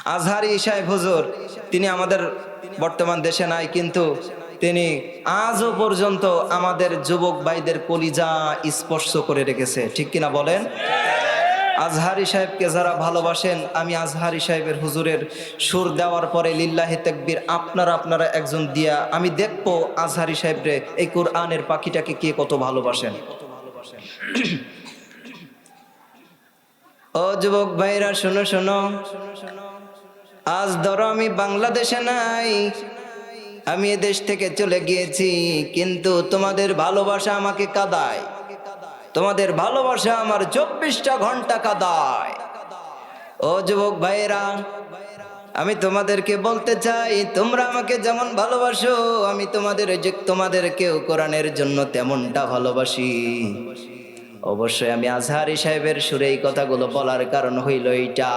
আজহারি সাহেব হুজুর, তিনি আমাদের বর্তমান দেশে নাই, কিন্তু তিনি আজও পর্যন্ত আমাদের যুবক ভাইদের কলিজা স্পর্শ করে রেখেছে, ঠিক কিনা বলেন? আজহারি সাহেবকে যারা ভালোবাসেন, আমি আজহারি সাহেবের হুজুরের সুর দেওয়ার পরে লিল্লাহি তাকবীর আপনারা একজন দিয়া আমি দেখবো আজহারি সাহেবরে এই কোরআনের পাখিটাকে কে কত ভালোবাসেন। ও যুবক ভাইরা শোনো শোনো, আজ ধরো আমি বাংলাদেশে নাই, আমি এ দেশ থেকে চলে গিয়েছি, কিন্তু তোমাদের ভালোবাসা আমাকে কাঁদায়, তোমাদের ভালোবাসা আমার 24টা ঘন্টা কাঁদায়। ও যুবক ভাইয়েরা, আমি তোমাদেরকে বলতে চাই, তোমরা আমাকে যেমন ভালোবাসো, আমি তোমাদেরকেও কোরআনের জন্য তেমনটা ভালোবাসি। অবশ্যই আমি আজহারি সাহেবের সুরে এই কথাগুলো বলার কারণ হইল এইটা।